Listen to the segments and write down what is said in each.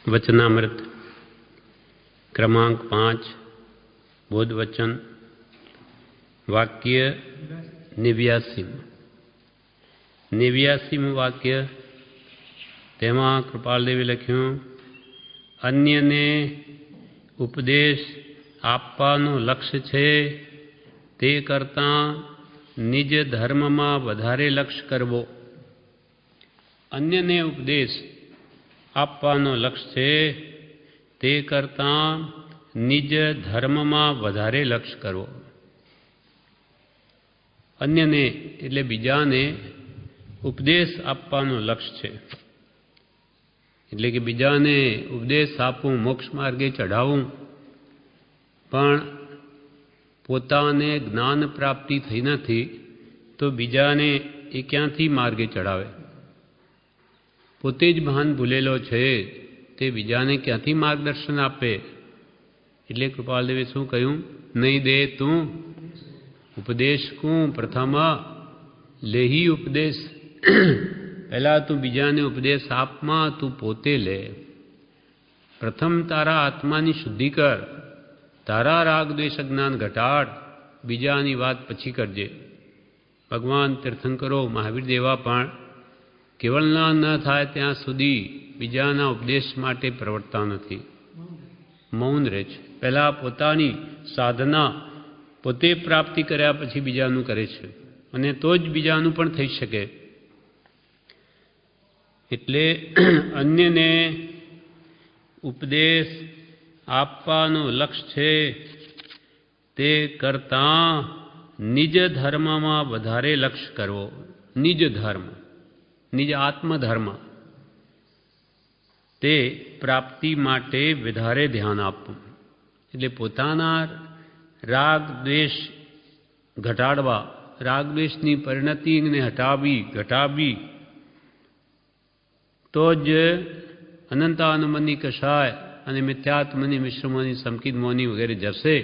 वचनामृत क्रमांक 5 बोध वचन वाक्य 89 वाक्य तेमा कृपालदेवे लख्યું अन्यने उपदेश આપવાનું લક્ષ્ય છે તે કરતાં નિજ ધર્મમાં વધારે લક્ષ્ય કરવો. અન્યને ઉપદેશ આપવાનો લક્ષ્ય છે તે કરતાં નિજ ધર્મમાં વધારે લક્ષ્ય કરવો. અન્યને એટલે બીજાને ઉપદેશ આપવાનો લક્ષ્ય છે, એટલે કે બીજાને ઉપદેશ આપવું, મોક્ષ માર્ગે ચઢાવવું, પણ પોતાને જ્ઞાન પ્રાપ્તિ થઈ નથી તો બીજાને એ ક્યાંથી માર્ગે ચડાવે? પોતે જ ભાન ભૂલેલો છે તે બીજાને ક્યાંથી માર્ગદર્શન આપે? એટલે કૃપાલદેવે શું કહ્યું? નહીં દે તું ઉપદેશ કું પ્રથમ લેહી ઉપદેશ. પહેલાં તું બીજાને ઉપદેશ આપમાં તું પોતે લે. પ્રથમ તારા આત્માની શુદ્ધિ કર, તારા રાગ દ્વેષ જ્ઞાન ઘટાડ, બીજાની વાત પછી કરજે. ભગવાન તીર્થંકરો મહાવીર દેવા પણ કેવળના ન થાય ત્યાં સુધી બીજાના ઉપદેશ માટે પ્રવર્તતા નથી, મૌન રહે છે. પહેલાં પોતાની સાધના પોતે પ્રાપ્તિ કર્યા પછી બીજાનું કરે છે, અને તો જ બીજાનું પણ થઈ શકે. એટલે અન્યને ઉપદેશ આપવાનું લક્ષ્ય છે તે કરતાં નિજ ધર્મમાં વધારે લક્ષ્ય કરવો. નિજ ધર્મ, નિજ આત્મધર્મ, તે પ્રાપ્તિ માટે વધારે ધ્યાન આપવું. એટલે પોતાના રાગ દ્વેષ ઘટાડવા, રાગ દ્વેષની પરિણતિને ઘટાડવી તો જ અનંતાનુમની કષાય અને મિથ્યાત્મની મિશ્રમોની સંકિત મોની વગેરે જશે,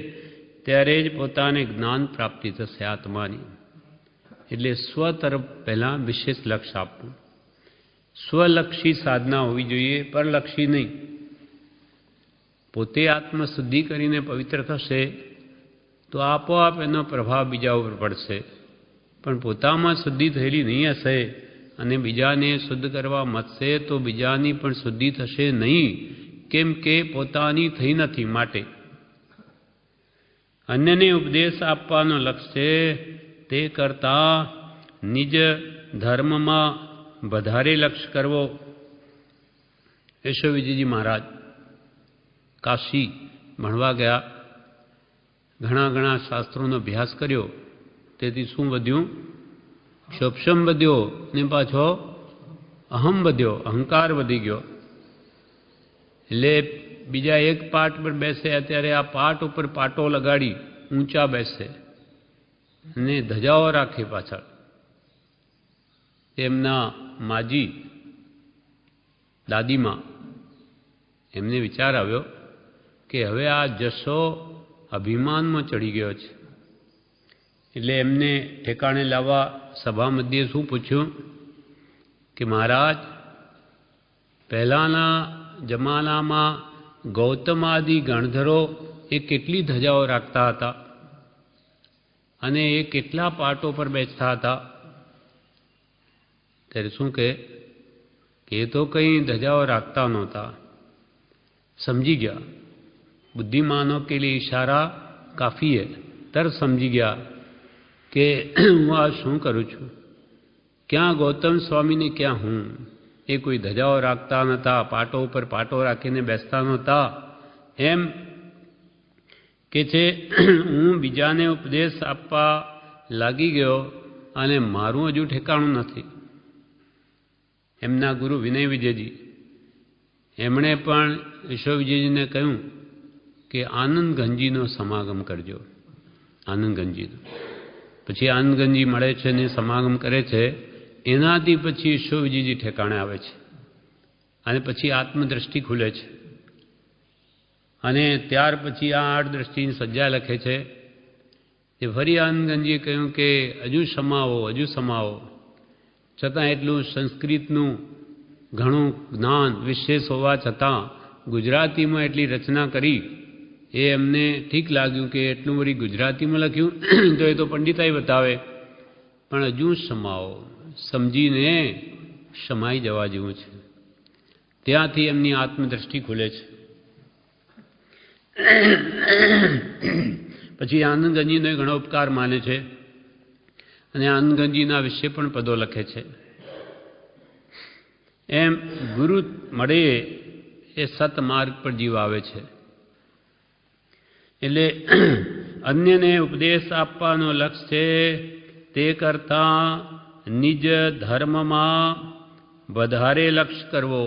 ત્યારે જ પોતાને જ્ઞાન પ્રાપ્તિ થશે આત્માની. એટલે સ્વ તરફ પહેલાં વિશેષ લક્ષ્ય આપવું. સ્વલક્ષી સાધના હોવી જોઈએ, પરલક્ષી નહીં. પોતે આત્મશુદ્ધિ કરીને પવિત્ર થશે તો આપોઆપ એનો પ્રભાવ બીજા ઉપર પડશે, પણ પોતામાં શુદ્ધિ થયેલી નહીં હશે અને બીજાને શુદ્ધ કરવા મથશે તો બીજાની પણ શુદ્ધિ થશે નહીં, કેમ કે પોતાની થઈ નથી. માટે અન્યને ઉપદેશ આપવાનો લક્ષ્ય છે તે કરતાં નિજ ધર્મમાં વધારે લક્ષ્ય કરવો. યશોવિજયજી મહારાજ કાશી ભણવા ગયા, ઘણા શાસ્ત્રોનો અભ્યાસ કર્યો, તેથી શું વધ્યું? ક્ષોભમ વધ્યો ને પાછો અહમ વધ્યો, અહંકાર વધી ગયો. એટલે બીજા એક પાટ પર બેસે ત્યારે આ પાટ ઉપર પાટો લગાડી ઊંચા બેસે અને ધજાઓ રાખે પાછળ. એમના માજી દાદીમાં એમને વિચાર આવ્યો કે હવે આ જશો અભિમાનમાં ચડી ગયો છે. એટલે એમને ઠેકાણે લાવવા સભા મધ્યે શું પૂછ્યું કે મહારાજ, પહેલાંના જમાનામાં ગૌતમાદિ ગણધરો એ કેટલી ધજાઓ રાખતા હતા અને એ કેટલા પાટો પર બેસતા હતા? ત્યારે શું કહે કે એ તો કંઈ ધજાઓ રાખતા નહોતા. સમજી ગયા, બુદ્ધિમાનો કે લીએ ઇશારા કાફી હે. તરત સમજી ગયા કે હું આ શું કરું છું, ક્યાં ગૌતમ સ્વામીને ક્યાં હું. એ કોઈ ધજાઓ રાખતા નહોતા, પાટો ઉપર પાટો રાખીને બેસતા નહોતા. એમ કે છે હું બીજાને ઉપદેશ આપવા લાગી ગયો અને મારું હજુ ઠેકાણું નથી. એમના ગુરુ વિનય વિજયજી એમણે પણ વિશ્વવિજયજીને કહ્યું કે આનંદગંજીનો સમાગમ કરજો. આનંદગંજીનો પછી આનંદગંજી મળે છે ને સમાગમ કરે છે, એનાથી પછી વિશ્વવિજયજી ઠેકાણે આવે છે અને પછી આત્મદ્રષ્ટિ ખુલે છે. અને ત્યાર પછી આ 8 દ્રષ્ટિની સજ્જા લખે છે. એ ફરી આનંદગંજીએ કહ્યું કે હજુ સમાવો. છતાં એટલું સંસ્કૃતનું ઘણું જ્ઞાન વિશેષ હોવા છતાં ગુજરાતીમાં એટલી રચના કરી એ એમને ઠીક લાગ્યું કે એટલું બધી ગુજરાતીમાં લખ્યું તો એ તો પંડિતાઈ બતાવે, પણ હજુ સમાવો, સમજીને સમાઈ જવા જેવું છે. ત્યાંથી એમની આત્મદ્રષ્ટિ ખુલે છે. પછી આનંદગંજીનો ઘણો ઉપકાર માને છે અને આનંદગંજીના વિશે પણ પદો લખે છે. એમ ગુરુ મળે એ સતમાર્ગ પર જીવ આવે છે. એટલે અન્યને ઉપદેશ આપવાનો લક્ષ્ય છે તે કરતાં નિજ ધર્મમાં વધારે લક્ષ્ય કરવો,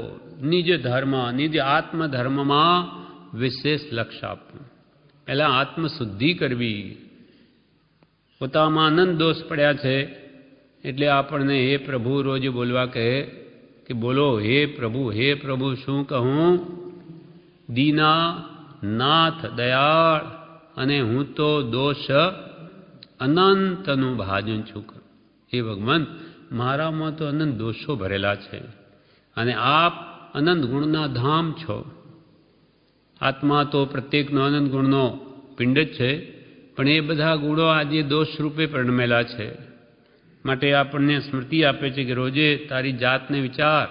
નિજ ધર્મ, નિજ આત્મધર્મમાં વિશેષ લક્ષ્ય આપવું. પહેલાં આત્મશુદ્ધિ કરવી. પોતામાં અનંત દોષ પડ્યા છે એટલે આપણને હે પ્રભુ રોજ બોલવા કહે કે બોલો હે પ્રભુ શું કહું? દીના નાથ દયાળ, અને હું તો દોષ અનંતનું ભાજન છું. હે ભગવાન, મારામાં તો અનંત દોષો ભરેલા છે અને આપ અનંત ગુણના ધામ છો. આત્મા તો પ્રત્યેકનો અનંત ગુણનો પિંડ જ છે, પણ એ બધા ગુણો આજે દોષ રૂપે પરિણમેલા છે. માટે આપણને સ્મૃતિ આપે છે કે રોજે તારી જાતને વિચાર,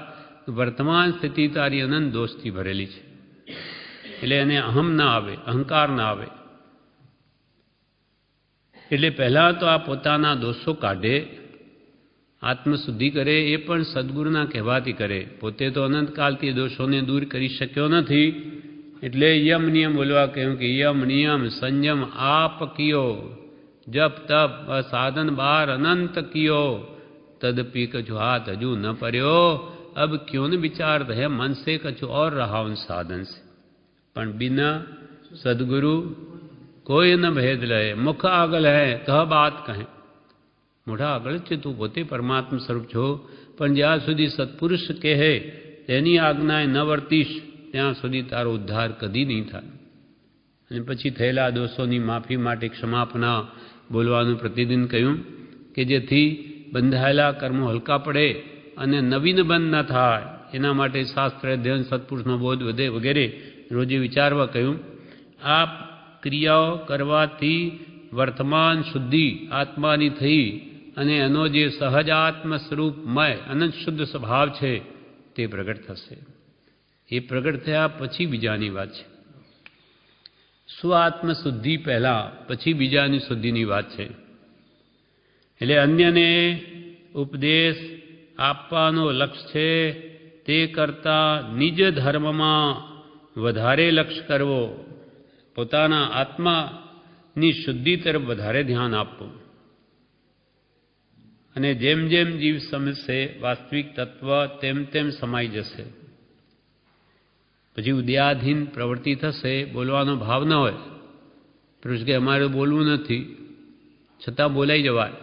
વર્તમાન સ્થિતિ તારી અનંત દોષથી ભરેલી છે. એટલે એને અહમ ના આવે, અહંકાર ના આવે. એટલે પહેલાં તો આ પોતાના દોષો કાઢે, આત્મશુદ્ધિ કરે, એ પણ સદગુરુના કહેવાથી કરે. પોતે તો અનંતકાલથી દોષોને દૂર કરી શક્યો નથી. એટલે યમ નિયમ બોલવા કહ્યું કે યમ નિયમ સંયમ આપ કિયો, જપ તપ સાધન બાર અનંત કિયો, તદપી કछु હાથ હજુ ન पर्यो, अब क्यों न विचार है मन से कछु और रहा उन साधन से. પણ बिना सदगुरु કોઈ ન ભેદ લે. મુખ આગળ હે કહ બાત કહે. મોઢા આગળ જ છે, તું પોતે પરમાત્મા સ્વરૂપ છો, પણ જ્યાં સુધી સત્પુરુષ કહે તેની આજ્ઞાએ ન વર્તીશ ત્યાં સુધી તારો ઉદ્ધાર કદી નહીં થાય. અને પછી થયેલા દોષોની માફી માટે ક્ષમાપના બોલવાનું પ્રતિદિન કહ્યું કે જેથી બંધાયેલા કર્મો હલકા પડે અને નવીન બંધ ન થાય. એના માટે શાસ્ત્ર અધ્યયન, સત્પુરુષનો બોધ વધે વગેરે રોજે વિચારવા કહ્યું. આ ક્રિયાઓ કરવાથી વર્તમાન શુદ્ધિ આત્માની થઈ અને એનો જે સહજાત્મ સ્વરૂપમય અનંત શુદ્ધ સ્વભાવ છે તે પ્રગટ થશે. એ પ્રગટ થયા પછી બીજાની વાત છે. સ્વાત્મ શુદ્ધિ પહેલાં, પછી બીજાની શુદ્ધિની વાત છે. એટલે અન્યને ઉપદેશ આપવાનો લક્ષ્ય છે તે કરતાં નિજ ધર્મમાં વધારે લક્ષ્ય કરવો, પોતાના આત્માની શુદ્ધિ તરફ વધારે ધ્યાન આપવું. અને જેમ જેમ જીવ સમજશે વાસ્તવિક તત્વ તેમ તેમ સમાઈ જશે. પછી ઉદ્યાધીન પ્રવૃત્તિ થશે, બોલવાનો ભાવ ન હોય. પુરુષ કે અમારે બોલવું નથી, છતાં બોલાઈ જવાય.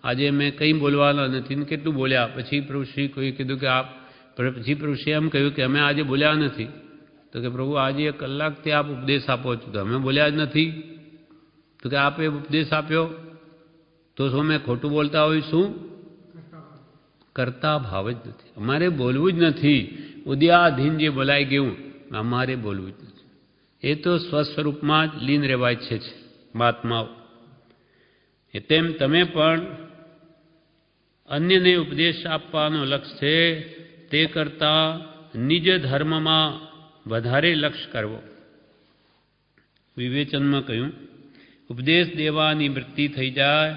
આજે મેં કંઈ બોલવાના નથી ને કેટલું બોલ્યા. પછી પ્રભુશ્રી કોઈ કીધું કે આપ, પછી પ્રભુશ્રી એમ કહ્યું કે અમે આજે બોલ્યા નથી. તો કે પ્રભુ આજે 1 કલાકથી આપ ઉપદેશ આપો છો તો અમે બોલ્યા જ નથી. તો કે આપે ઉપદેશ આપ્યો તો શું અમે ખોટું બોલતા હોઈશું? કરતા ભાવ જ નથી. અમારે બોલવું જ નથી. ઉદ્યાધીન જે બોલાઈ ગયું અમારે બોલવું જ નથી. એ તો સ્વસ્વરૂપમાં જ લીન રહેવા ઈચ્છે છે મહાત્માઓ. તેમ તમે પણ અન્યને ઉપદેશ આપવાનો લક્ષ્ય છે તે કરતાં નિજ ધર્મમાં વધારે લક્ષ્ય કરવો. વિવેચનમાં કહ્યું ઉપદેશ દેવાની વૃત્તિ થઈ જાય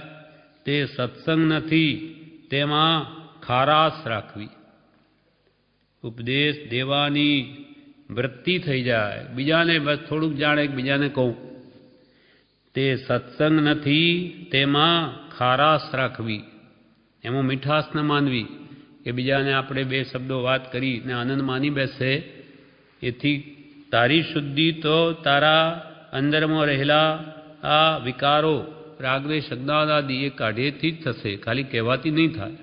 તે સત્સંગ નથી, તેમાં ખારાશ રાખવી. ઉપદેશ દેવાની વૃત્તિ થઈ જાય, બીજાને બસ થોડુંક જાણે બીજાને કહું, તે સત્સંગ નથી, તેમાં ખારાશ રાખવી. એમાં મીઠાશ ન માનવી કે બીજાને આપણે 2 શબ્દો વાત કરી ને આનંદ માની બેસે. એથી તારી શુદ્ધિ તો તારા અંદરમાં રહેલા આ વિકારો રાગદ્વેષ અજ્ઞાનાદિ એ કાઢેથી જ થશે, ખાલી કહેવાથી નહીં થાય.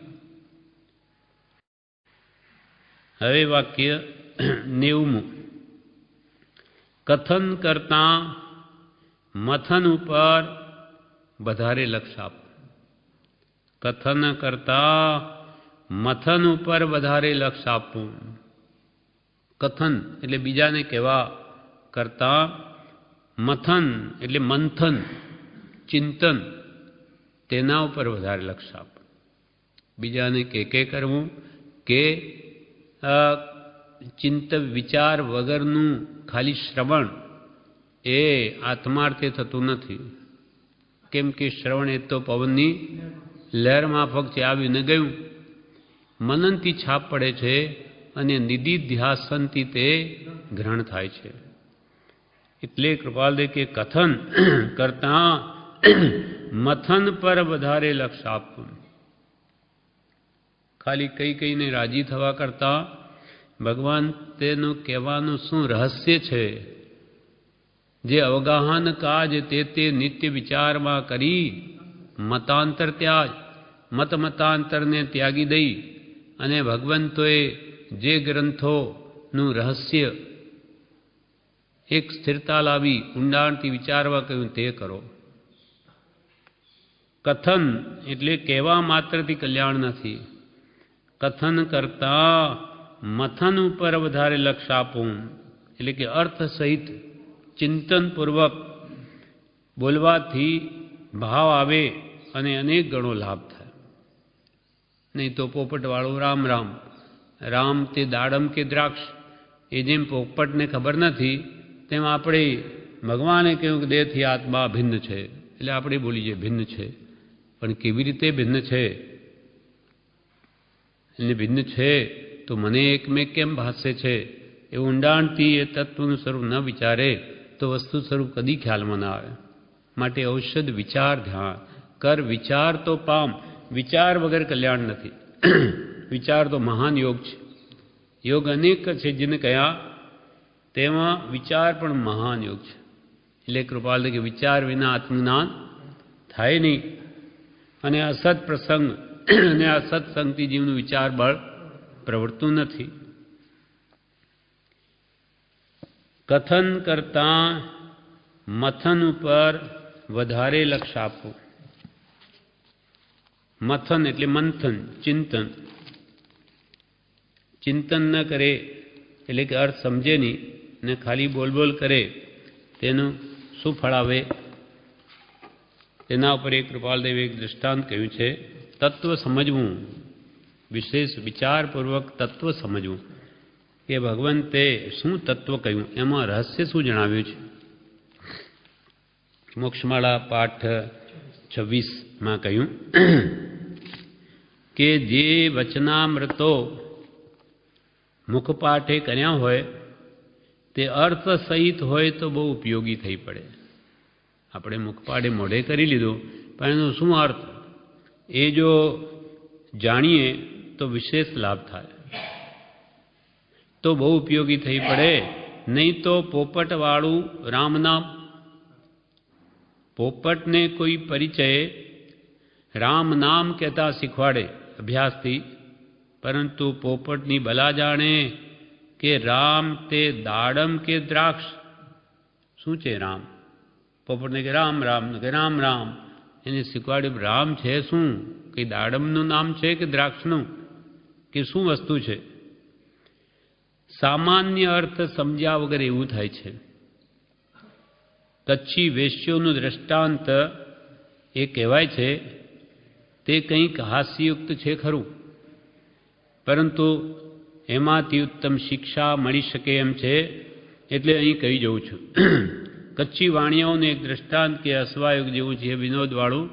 હવે વાક્ય 90મું. કથન કરતાં મથન ઉપર વધારે લક્ષ્ય આપો. કથન કરતાં મથન ઉપર વધારે લક્ષ્ય આપવું. કથન એટલે બીજાને કહેવા કરતાં મથન એટલે મંથન, ચિંતન, તેના ઉપર વધારે લક્ષ આપ. બીજાને કે કરવું કે ચિંત વિચાર વગરનું ખાલી શ્રવણ એ આત્માર્થે થતું નથી. કેમ કે શ્રવણ એ તો પવનની લહેર માફક છે, આવ્યું ને ગયું. મનનથી છાપ પડે છે અને નિધિધ્યાસનથી તે ગ્રહણ થાય છે. એટલે કૃપાલદેવ કે કથન કરતાં મથન પર વધારે લક્ષ આપવું. ખાલી કહીને રાજી થવા કરતાં ભગવાન તેનું કહેવાનું શું રહસ્ય છે, જે અવગાહન કાજ તે નિત્ય વિચારમાં કરી મતાંતર ત્યાજ, મતાંતરને ત્યાગી દઈ અને ભગવંતોએ જે ગ્રંથોનું રહસ્ય એક સ્થિરતા લાવી ઊંડાણથી વિચારવા કહ્યું તે કરો. કથન એટલે કહેવા માત્રથી કલ્યાણ નથી. કથન કરતાં મથન ઉપર વધારે લક્ષ આપવું એટલે કે અર્થ સહિત ચિંતનપૂર્વક બોલવાથી ભાવ આવે અને અનેક ગણો લાભ થાય. નહીં તો પોપટવાળું રામ રામ, રામ તે દાડમ કે દ્રાક્ષ, એ જેમ પોપટને ખબર નથી તેમ આપણે ભગવાને કહ્યું કે દેહથી આત્મા ભિન્ન છે એટલે આપણે બોલીએ ભિન્ન છે. પણ કેવી રીતે ભિન્ન છે? એટલે ભિન્ન છે તો મને એક મેં કેમ ભાસે છે? એ ઊંડાણથી એ તત્વનું સ્વરૂપ ન વિચારે તો વસ્તુ સ્વરૂપ કદી ખ્યાલમાં ના આવે. માટે ઔષધ વિચાર ધ્યાન કર, વિચાર તો પામ. વિચાર વગર કલ્યાણ નથી. વિચાર તો મહાન યોગ છે. યોગ અનેક છે જેને કયા, તેમાં વિચાર પણ મહાન યોગ છે. એટલે કૃપાલ કે વિચાર વિના આત્મજ્ઞાન થાય નહીં. અને અસત પ્રસંગ અને અસત્સંગથી જીવનું વિચાર બળ પ્રવર્તતું નથી. કથન કરતાં મથન ઉપર વધારે લક્ષ આપવું. મથન એટલે મંથન, ચિંતન. ચિંતન ન કરે એટલે કે અર્થ સમજે નહીં ને ખાલી બોલ કરે તેનું શું ફળ આવે? તેના ઉપર એક કૃપાલદેવે એક દૃષ્ટાંત કહ્યું છે. તત્વ સમજવું, વિશેષ વિચારપૂર્વક તત્વ સમજવું કે ભગવંતે શું તત્વ કહ્યું, એમાં રહસ્ય શું જણાવ્યું છે. મોક્ષમાળા પાઠ 26માં કહ્યું કે જે વચનામૃતો મુખપાઠે કર્યા હોય તે અર્થ સહિત હોય તો બહુ ઉપયોગી થઈ પડે. આપણે મુખપાઠે મોઢે કરી લીધું પણ એનો શું અર્થ એ જો જાણીએ તો વિશેષ લાભ થાય, તો બહુ ઉપયોગી થઈ પડે. નહીં તો પોપટવાળું રામ નામ, પોપટને કોઈ પરિચય રામ નામ કહેતા શીખવાડે અભ્યાસથી, પરંતુ પોપટની ભલા જાણે કે રામ તે દાડમ કે દ્રાક્ષ શું છે. રામ પોપટને કે રામ રામ કે રામ રામ, એને શીખવાડ્યું રામ છે શું, કે દાડમનું નામ છે કે દ્રાક્ષનું કે શું વસ્તુ છે. સામાન્ય અર્થ સમજ્યા વગર એવું થાય છે. કચ્છી વેશ્યોનું દ્રષ્ટાંત એ કહેવાય છે તે કંઈક હાસ્યયુક્ત છે ખરું, પરંતુ એમાંથી ઉત્તમ શિક્ષા મળી શકે એમ છે, એટલે અહીં કહી જઉં છું. કચ્છી વાણિયાઓનું એક દ્રષ્ટાંત કે અશ્વાયુગ જેવું છે, વિનોદવાળું,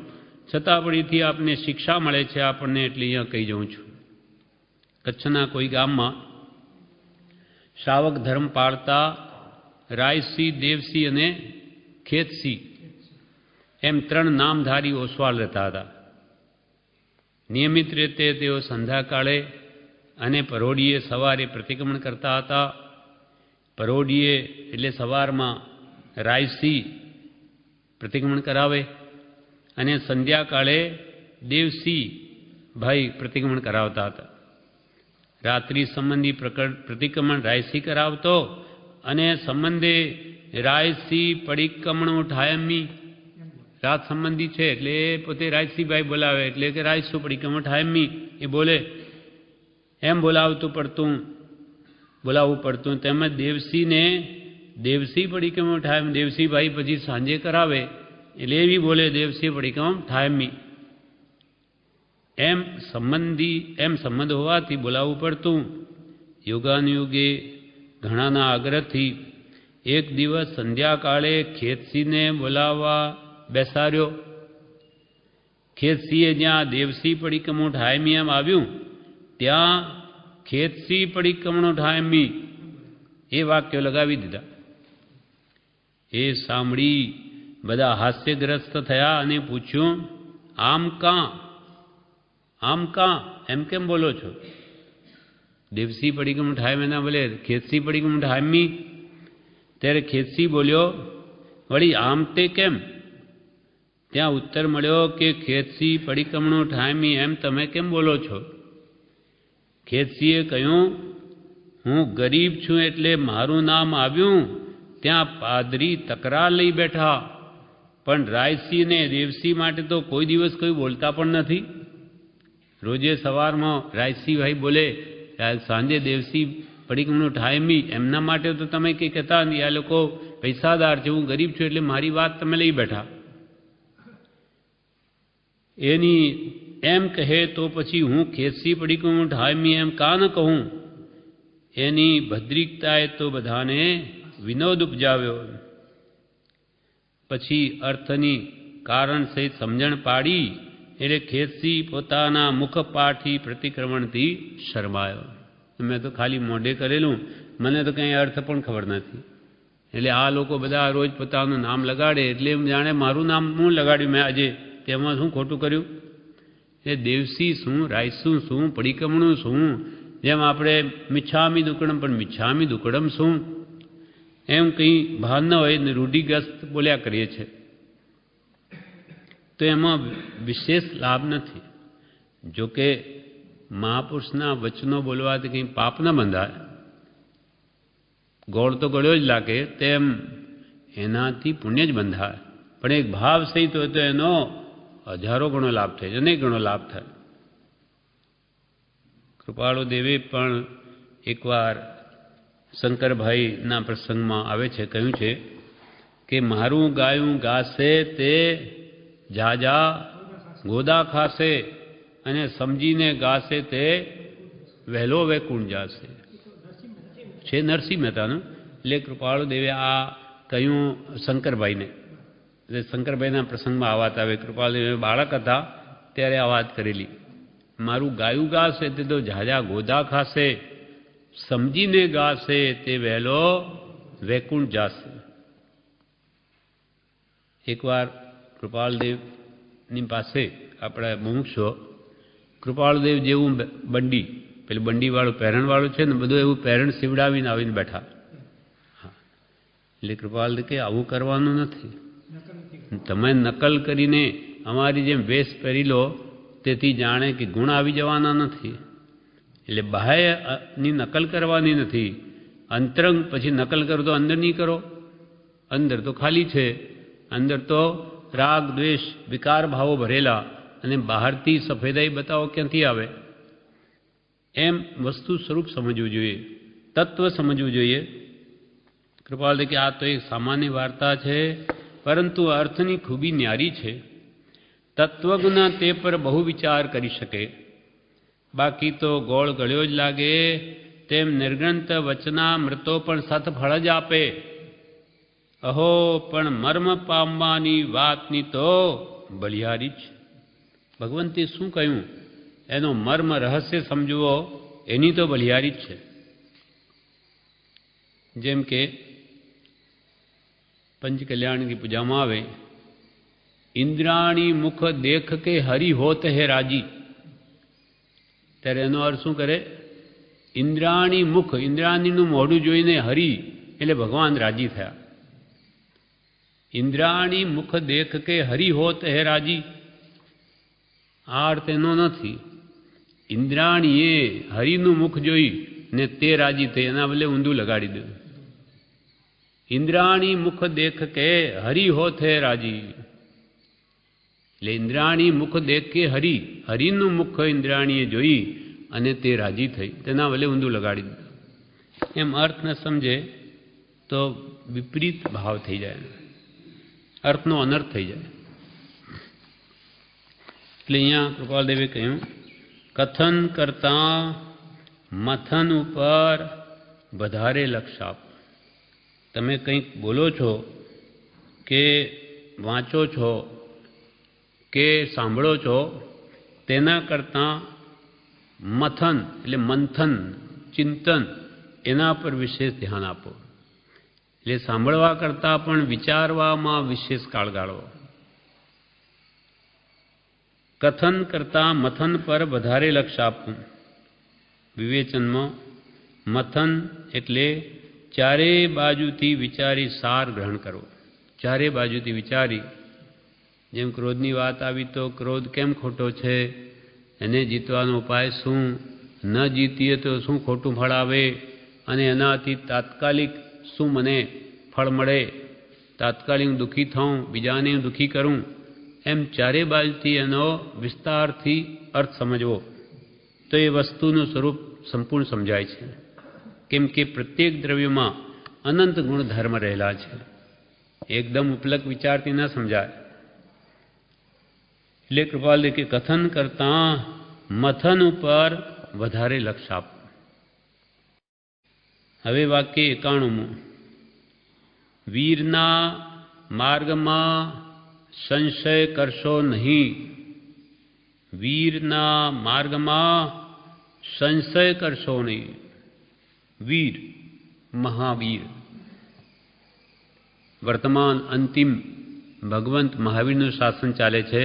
છતાં પણ એથી આપને શિક્ષા મળે છે આપણને, એટલે અહીંયા કહી જઉં છું. કચ્છના કોઈ ગામમાં શ્રાવક ધર્મ પાળતા રાયસિંહ, દેવસિંહ અને ખેતસિંહ એમ 3 નામધારી ઓસવાળ રહેતા હતા. નિયમિત રીતે તેઓ સંધ્યાકાળે અને પરોઢીએ સવારે પ્રતિક્રમણ કરતા હતા. પરોઢીએ એટલે સવારમાં રાયસિંહ પ્રતિક્રમણ કરાવે અને સંધ્યાકાળે દેવસિંહ ભાઈ પ્રતિક્રમણ કરાવતા હતા. રાત્રિ સંબંધી પ્રતિક્રમણ રાયસિંહ કરાવતો અને સંબંધે રાયસિંહ પરિક્રમણો ઠાયમી, રાત સંબંધી છે એટલે પોતે રાયસિંહભાઈ બોલાવે એટલે કે રાયસુ પરિક્રમણ ઠાયમી એ બોલે. એમ બોલાવતું પડતું બોલાવવું પડતું. તેમજ દેવસીને દેવસી પડીકમો ઠાયમ, દેવસીભાઈ પછી સાંજે કરાવે એટલે એવી બોલે દેવસી પડીકમ ઠાયમી. એમ સંબંધ હોવાથી બોલાવવું પડતું. યુગાનુયુગે ઘણાના આગ્રહથી એક દિવસ સંધ્યાકાળે ખેતસીને બોલાવવા બેસાડ્યો. ખેતસીએ જ્યાં દેવસી પડીકમો ઠાયમી એમ આવ્યું ત્યાં ખેતસી પડીકમણો ઠાયમી એ વાક્યો લગાવી દીધા. એ સાંભળી બધા હાસ્યગ્રસ્ત થયા અને પૂછ્યું, આમ કાં એમ કેમ બોલો છો? દેવસી પડીકમ ઠાયમ એના બોલે ખેતસી પડીકમ ઠાયમી. ત્યારે ખેતસી બોલ્યો, વળી આમ તે કેમ? ત્યાં ઉત્તર મળ્યો કે ખેતસી પડીકમણો ઠાયમી એમ તમે કેમ બોલો છો? ખેતસીએ કહ્યું, હું ગરીબ છું એટલે મારું નામ આવ્યું. ત્યાં પાદરી તકરાર લઈ બેઠા, પણ રાયસી ને દેવસી માટે તો કોઈ દિવસ કોઈ બોલતા પણ નથી. રોજે સવારમાં રાયસીભાઈ બોલે, સાંજે દેવસી પડીકમનો ઠાયમી, એમના માટે તો તમે કંઈ કહેતા નથી. આ લોકો પૈસાદાર છે, હું ગરીબ છું એટલે મારી વાત તમે લઈ બેઠા. એની એમ કહે તો પછી હું ખેતસી પડીકમનો ઠાયમી એમ કાં ન કહું? એની ભદ્રિકતાએ તો બધાને વિનોદ ઉપજાવ્યો. પછી અર્થની કારણ સહિત સમજણ પાડી એટલે ખેતસી પોતાના મુખપાઠી પ્રતિક્રમણથી શરમાયો. મેં તો ખાલી મોઢે કરેલું, મને તો કંઈ અર્થ પણ ખબર નથી. એટલે આ લોકો બધા રોજ પોતાનું નામ લગાડે એટલે એમ જાણે મારું નામ હું લગાડ્યું મેં આજે, તેમાં શું ખોટું કર્યું? એ દેવસી શું, રાયસું શું, પડીકમણું શું? જેમ આપણે મિચ્છામી દુક્કડમ, પણ મિચ્છામી દુક્કડમ શું? એમ કંઈ ભાન ન હોય ને રૂઢિગ્રસ્ત બોલ્યા કરીએ છીએ તો એમાં વિશેષ લાભ નથી. જોકે મહાપુરુષના વચનો બોલવાથી કંઈ પાપ ન બંધાય, ગોળ તો ગળ્યો જ લાગે, તેમ એનાથી પુણ્ય જ બંધાય. પણ એક ભાવ સહિત હોય તો એનો હજારો ગણો લાભ થાય, અનેક ગણો લાભ થાય. કૃપાળુ દેવે પણ એકવાર શંકરભાઈના પ્રસંગમાં આવે છે, કહ્યું છે કે મારું ગાયું ગાશે તે જાજા ગોદા ખાશે, અને સમજીને ગાશે તે વહેલો વૈકુંઠ જાશે. છે નરસિંહ મહેતાનું. એટલે કૃપાળુ દેવે આ કહ્યું શંકરભાઈને. એટલે શંકરભાઈના પ્રસંગમાં આ વાત આવે. કૃપાળુ દેવે બાળક હતા ત્યારે આ વાત કરેલી. મારું ગાયું ગાશે તે તો જાજા ગોદા ખાશે, સમજીને ગાશે તે વહેલો વૈકુંઠ જાશે. એકવાર કૃપાળદેવની પાસે આપણા મુમુક્ષો કૃપાળદેવ જેવું બંડી, પેલું બંડીવાળું પહેરણવાળું છે ને, બધું એવું પહેરણ સીવડાવીને આવીને બેઠા. હા, એટલે કૃપાળદેવ કે આવું કરવાનું નથી, તમે નકલ કરીને અમારી જેમ વેશ પહેરી લો, તેથી જાણે કે ગુણ આવી જવાના નથી. એટલે બાહ્યની નકલ કરવાની નથી, અંતરંગ પછી નકલ કરો તો અંદર નહીં કરો. અંદર તો ખાલી છે, અંદર તો રાગ દ્વેષ વિકાર ભાવો ભરેલા, અને બહારથી સફેદાઈ બતાવો ક્યાંથી આવે? એમ વસ્તુ સ્વરૂપ સમજવું જોઈએ, તત્વ સમજવું જોઈએ. કૃપાલ કે આ તો એક સામાન્ય વાર્તા છે, પરંતુ અર્થની ખૂબી ન્યારી છે. તત્વજ્ઞ તે પર બહુ વિચાર કરી શકે, બાકી તો ગોળ ગળ્યો જ લાગે. તેમ નિર્ગ્રંથ વચના મૃતો પણ સતફળ જ આપે. અહો, પણ મર્મ પામવાની વાતની તો બલિહારી છે. ભગવંતે શું કહ્યું એનો મર્મ રહસ્ય સમજવો એની તો બલિહારી જ છે. જેમ કે પંચકલ્યાણની પૂજામાં આવે, ઇન્દ્રાણી મુખ દેખ કે હરિ હોત હે રાજી. ત્યારે એનો અર્થ શું કરે? ઇન્દ્રાણી મુખ, ઇન્દ્રાણીનું મોઢું જોઈને હરિ એટલે ભગવાન રાજી થયા. ઇન્દ્રાણી મુખ દેખ કે હરિ હોત હે રાજી, આ અર્થ એનો નથી. ઇન્દ્રાણીએ હરિનું મુખ જોઈ ને તે રાજી થઈ, એના બદલે ઊંધું લગાડી દે. ઇન્દ્રાણી મુખ દેખ કે હરિ હોત હે રાજી, એટલે ઇન્દ્રાણી મુખ દેખ કે હરિ, હરિનું મુખ ઇન્દ્રાણીએ જોઈ અને તે રાજી થઈ, તેના બદલે ઊંધું લગાડી દીધું. એમ અર્થ ન સમજે તો વિપરીત ભાવ થઈ જાય, અર્થનો અનર્થ થઈ જાય. એટલે અહીંયા કૃપાલદેવે કહ્યું, કથન કરતાં મથન ઉપર વધારે લક્ષ આપ. તમે કંઈક બોલો છો કે વાંચો છો કે સાંભળો છો, તેના કરતાં મથન એટલે મંથન, ચિંતન, એના પર વિશેષ ધ્યાન આપો. એટલે સાંભળવા કરતાં પણ વિચારવામાં વિશેષ કાળ ગાળવો. કથન કરતાં મથન પર વધારે લક્ષ આપવું. વિવેચનમાં મથન એટલે ચારે બાજુથી વિચારી સાર ગ્રહણ કરવો. ચારે બાજુથી વિચારી, જેમ ક્રોધની વાત આવી તો ક્રોધ કેમ ખોટો છે, એને જીતવાનો ઉપાય શું, ન જીતીએ તો શું ખોટું ફળ આવે, અને એનાથી તાત્કાલિક શું મને ફળ મળે, તાત્કાલિક દુઃખી થાઉં, બીજાને દુઃખી કરું, એમ ચારે બાજુથી એનો વિસ્તારથી અર્થ સમજવો તો એ વસ્તુનું સ્વરૂપ સંપૂર્ણ સમજાય છે. કેમ કે પ્રત્યેક દ્રવ્યમાં અનંત ગુણધર્મ રહેલા છે. એકદમ ઉપલક વિચારથી ન સમજાય. એટલે કૃપાલદેવ કે કથન કરતાં મથન ઉપર વધારે લક્ષ આપવું. હવે વાક્ય 91. વીરના માર્ગમાં સંશય કરશો નહીં. વીરના માર્ગમાં સંશય કરશો નહીં. વીર, મહાવીર, વર્તમાન અંતિમ ભગવંત મહાવીરનું શાસન ચાલે છે.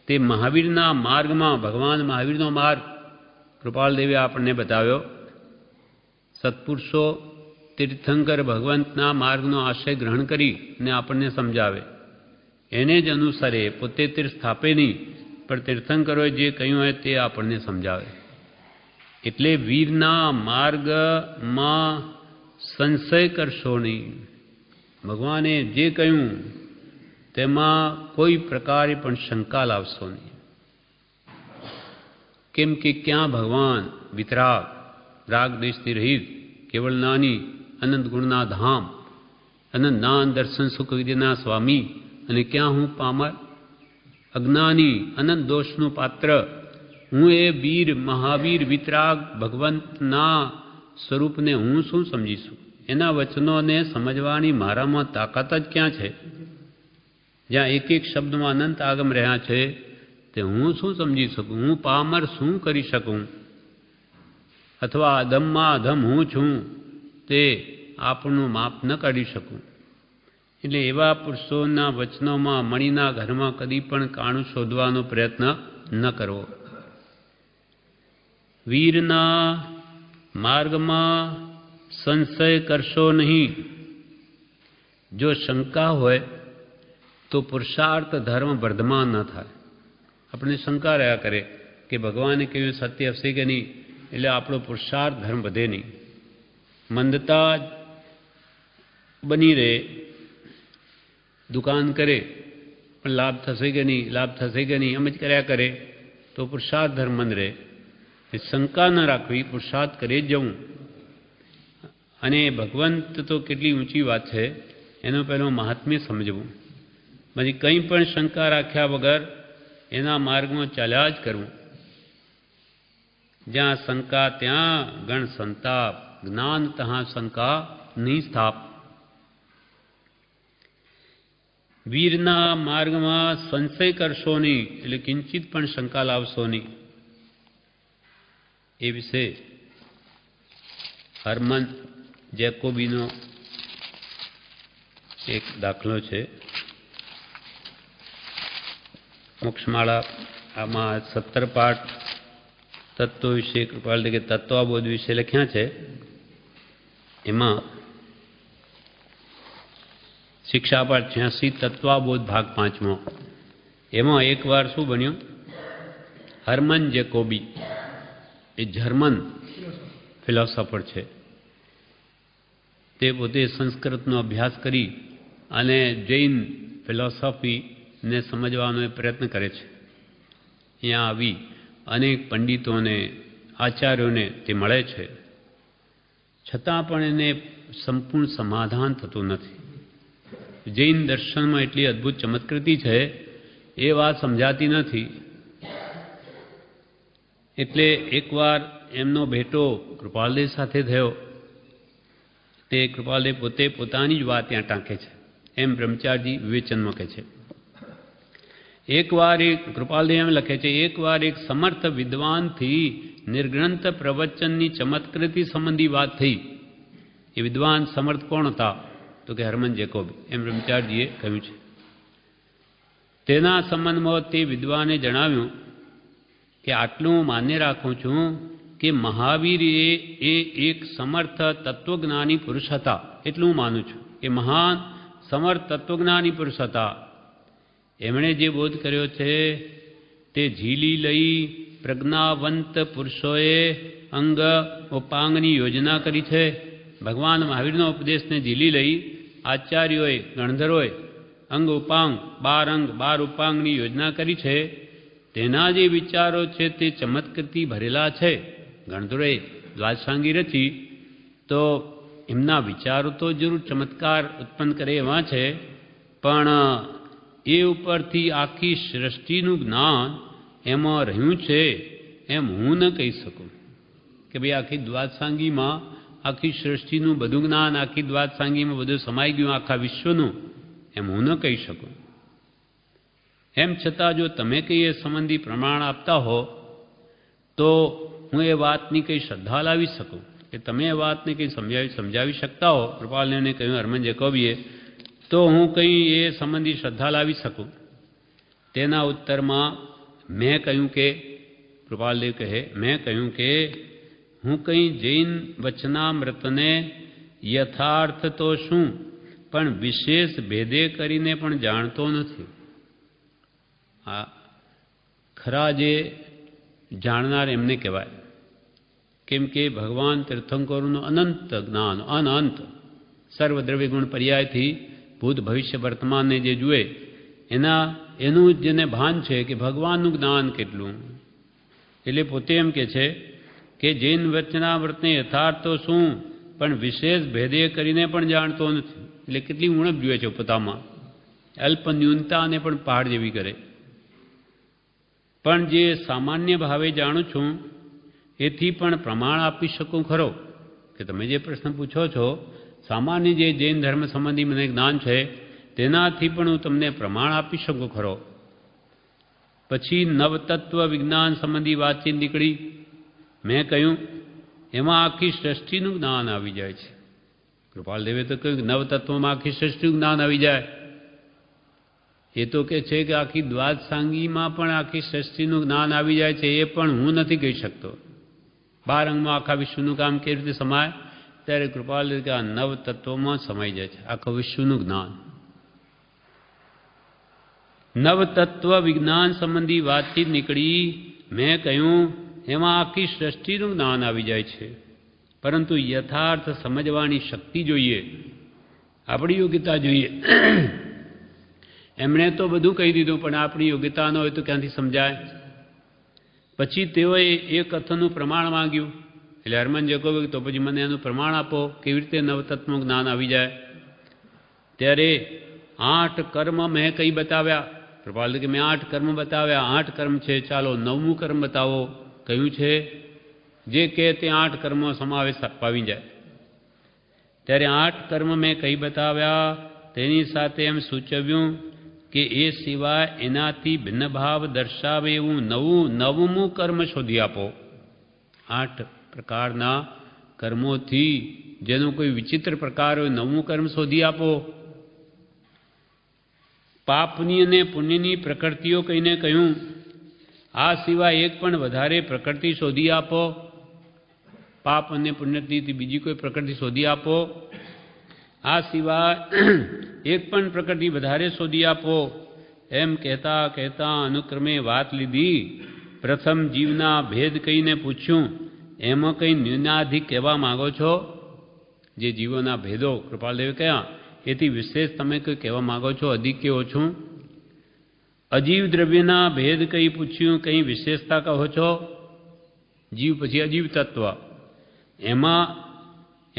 તે મહાવીરના માર્ગમાં, ભગવાન મહાવીરનો માર્ગ કૃપાલદેવે આપણને બતાવ્યો. સત્પુરુષો તીર્થંકર ભગવંતના માર્ગનો આશ્રય ગ્રહણ કરીને આપણને સમજાવે, એને જ અનુસરે, પોતે તીર્થ સ્થાપે નહીં, પણ તીર્થંકરોએ જે કહ્યું હોય તે આપણને સમજાવે. એટલે વીરના માર્ગમાં સંશય કરશો નહીં. ભગવાને જે કહ્યું તેમાં કોઈ પ્રકારે પણ શંકા લાવશો નહીં. કેમ કે ક્યાં ભગવાન વિતરાગ, રાગ દ્વેષથી રહિત, કેવળ નાની અનંત ગુણના ધામ, અનંત જ્ઞાન દર્શન સુખ વિદ્યાના સ્વામી, અને ક્યાં હું પામર અજ્ઞાની અનંત દોષનું પાત્ર. હું એ વીર, મહાવીર, વિતરાગ ભગવંતના સ્વરૂપને હું શું સમજીશું? એના વચનોને સમજવાની મારામાં તાકાત જ ક્યાં છે? જ્યાં એક એક શબ્દમાં અનંત આગમ રહ્યા છે તે હું શું સમજી શકું? હું પામર શું કરી શકું? અથવા અધમમાં અધમ હું છું તે આપણું માપ ન કાઢી શકું. એટલે એવા પુરુષોના વચનોમાં, મણીના ઘરમાં કદી પણ કાણું શોધવાનો પ્રયત્ન ન કરવો. વીરના માર્ગમાં સંશય કરશો નહીં. જો શંકા હોય તો પુરુષાર્થ ધર્મ વર્ધમાન ન થાય. આપણે શંકા રહ્યા કરે કે ભગવાને કહ્યું સત્ય હશે કે નહીં, એટલે આપણો પુરુષાર્થ ધર્મ વધે નહીં. મંદતા બની રહે. દુકાન કરે પણ લાભ થશે કે નહીં, લાભ થશે કે નહીં, એમ જ કર્યા કરે તો પુરુષાર્થ ધર્મ બંધ રહે. શંકા ન રાખવી, પુરુષાર્થ કરે જ જવું. અને ભગવંત તો કેટલી ઊંચી વાત છે એનો પહેલો મહાત્મ્ય સમજવું. પછી કંઈ પણ શંકા રાખ્યા વગર એના માર્ગમાં ચાલ્યા જ કરવું. જ્યાં શંકા ત્યાં ગણ સંતાપ, જ્ઞાન તહાં શંકા નહીં સ્થાપ. વીરના માર્ગમાં સંશય કરશો નહીં, એટલે કિંચિત પણ શંકા લાવશો નહીં. એ વિશે હરમન જેકોબીનો એક દાખલો છે. મોક્ષમાળા આમાં 17 પાઠ તત્વો વિશે કૃપાલદેવ કે તત્વાબોધ વિશે લખ્યા છે. એમાં શિક્ષાપાઠ 86 તત્વાબોધ ભાગ 5મો. એમાં એકવાર શું બન્યું, હરમન જેકોબી એ જર્મન ફિલોસોફર છે. તે પોતે સંસ્કૃતનો અભ્યાસ કરી અને જૈન ફિલોસોફીને સમજવાનો પ્રયત્ન કરે છે. અહીંયા આવી અનેક પંડિતોને, આચાર્યોને તે મળે છે છતાં પણ એને સંપૂર્ણ સમાધાન થતું નથી. જૈન દર્શનમાં એટલી અદ્ભુત ચમત્કૃતિ છે એ વાત સમજાતી નથી. એટલે એકવાર એમનો ભેટો કૃપાલદેવ સાથે થયો. તે કૃપાલદેવ પોતે પોતાની જ વાત ત્યાં ટાંકે છે, એમ બ્રહ્મચારી વિવેચનમાં કહે છે. એકવાર એક કૃપાલદેવ એમ લખે છે, એકવાર એક સમર્થ વિદ્વાનથી નિર્ગ્રંથ પ્રવચનની ચમત્કૃતિ સંબંધી વાત થઈ. એ વિદ્વાન સમર્થ કોણ હતા? તો કે હરમન જેકોબી, એમ બ્રહ્મચારીજીએ કહ્યું છે. તેના સંબંધમાં તે વિદ્વાને જણાવ્યું કે આટલું માન્ય રાખું છું કે મહાવીર એ એક સમર્થ તત્વજ્ઞાની પુરુષ હતા. એટલું માનું છું કે મહાન સમર્થ તત્વજ્ઞાની પુરુષ હતા. એમણે જે બોધ કર્યો છે તે ઝીલી લઈ પ્રજ્ઞાવંત પુરુષોએ અંગ ઉપાંગની યોજના કરી છે. ભગવાન મહાવીરનો ઉપદેશને ઝીલી લઈ આચાર્યોએ ગણધરોએ અંગ ઉપાંગ 12 અંગ 12 ઉપાંગની યોજના કરી છે. તેના જે વિચારો છે તે ચમત્કૃતિ ભરેલા છે. ગણધરોએ દ્વાદશાંગી રચી તો એમના વિચારો તો જરૂર ચમત્કાર ઉત્પન્ન કરે એવા છે, પણ એ ઉપરથી આખી સૃષ્ટિનું જ્ઞાન એમાં રહ્યું છે એમ હું ન કહી શકું કે ભાઈ આખી દ્વાદશાંગીમાં આખી સૃષ્ટિનું બધું જ્ઞાન, આખી દ્વાદશાંગીમાં બધું સમાઈ ગયું આખા વિશ્વનું, એમ હું ન કહી શકું. એમ છતાં જો તમે કંઈ એ સંબંધી પ્રમાણ આપતા હો તો હું એ વાતની કંઈ શ્રદ્ધા લાવી શકું, કે તમે એ વાતને કંઈ સમજાવી શકતા હો. કૃપાલદેવને કહ્યું હરમન જેકોબીએ, તો હું કંઈ એ સંબંધી શ્રદ્ધા લાવી શકું. તેના ઉત્તરમાં મેં કહ્યું કે, કૃપાલદેવ કહે, મેં કહ્યું કે હું કંઈ જૈન વચનામૃતને યથાર્થ તો શું પણ વિશેષ ભેદે કરીને પણ જાણતો નથી. આ ખરા જે જાણનાર એમને કહેવાય, કેમ કે ભગવાન તીર્થંકરોનું અનંત જ્ઞાન, અનંત સર્વદ્રવ્ય ગુણ પર્યાયથી ભૂત ભવિષ્ય વર્તમાનને જે જુએ એનું જેને ભાન છે કે ભગવાનનું જ્ઞાન કેટલું. એટલે પોતે એમ કે છે કે જૈન વચનામૃતને યથાર્થ તો શું પણ વિશેષ ભેદે કરીને પણ જાણતો નથી. એટલે કેટલી ઉણપ જુએ છે પોતામાં, અલ્પ ન્યૂનતાને પણ પહાડ જેવી કરે. પણ જે સામાન્ય ભાવે જાણું છું એથી પણ પ્રમાણ આપી શકું ખરો. કે તમે જે પ્રશ્ન પૂછો છો, સામાન્ય જે જૈન ધર્મ સંબંધી મને જ્ઞાન છે તેનાથી પણ હું તમને પ્રમાણ આપી શકું ખરો. પછી નવતત્વ વિજ્ઞાન સંબંધી વાતચીત નીકળી. મેં કહ્યું એમાં આખી સૃષ્ટિનું જ્ઞાન આવી જાય છે. કૃપાલદેવે તો કહ્યું કે નવતત્વમાં આખી સૃષ્ટિનું જ્ઞાન આવી જાય. એ તો કે છે કે આખી દ્વાદશાંગીમાં પણ આખી સૃષ્ટિનું જ્ઞાન આવી જાય છે, એ પણ હું નથી કહી શકતો. 12 અંગમાં આખા વિશ્વનું કામ કેવી રીતે સમાય? ત્યારે કૃપાલદેવ કે આ નવ તત્વોમાં સમાઈ જાય છે આખા વિશ્વનું જ્ઞાન. નવતત્વ વિજ્ઞાન સંબંધી વાતચીત નીકળી. મેં કહ્યું એમાં આખી સૃષ્ટિનું જ્ઞાન આવી જાય છે, પરંતુ યથાર્થ સમજવાની શક્તિ જોઈએ, આપણી યોગ્યતા જોઈએ. એમણે તો બધું કહી દીધું, પણ આપણી યોગ્યતા ન હોય તો ક્યાંથી સમજાય? પછી તેઓએ એ કથનનું પ્રમાણ માંગ્યું. એટલે હરમન જેકોબી, તો પછી મને એનું પ્રમાણ આપો, કેવી રીતે નવતત્વનું જ્ઞાન આવી જાય? ત્યારે 8 કર્મ મેં કઈ બતાવ્યા. કૃપાલદેવ કે મેં 8 કર્મ બતાવ્યા. 8 કર્મ છે, ચાલો 9મું કર્મ બતાવો. કહ્યું છે જે કે તે 8 કર્મો સમાવેશ પાવી જાય. ત્યારે 8 કર્મ મેં કઈ બતાવ્યા, તેની સાથે એમ સૂચવ્યું કે એ સિવાય એનાથી ભિન્ન ભાવ દર્શાવે એવું 9મું કર્મ શોધી આપો. 8 પ્રકારના કર્મોથી જેનો કોઈ વિચિત્ર પ્રકાર હોય 9મું કર્મ શોધી આપો. પાપની અને પુણ્યની પ્રકૃતિઓ કહીને કહ્યું આ સિવાય એક પણ વધારે પ્રકૃતિ શોધી આપો. પાપ અને પુણ્યથી બીજી કોઈ પ્રકૃતિ શોધી આપો. આ સિવાય એક પણ પ્રકૃતિ વધારે શોધી આપો. એમ કહેતા કહેતા અનુક્રમે વાત લીધી. પ્રથમ જીવના ભેદ કહીને પૂછ્યું, એમાં કંઈ ન્યૂનાધિક કહેવા માંગો છો? જે જીવોના ભેદો કૃપાલદેવે કહ્યા એથી વિશેષ તમે કંઈ કહેવા માંગો છો, અધિક કે ઓછું? અજીવ દ્રવ્યના ભેદ કંઈ પૂછ્યું, કંઈ વિશેષતા કહો છો? જીવ પછી અજીવ તત્વ,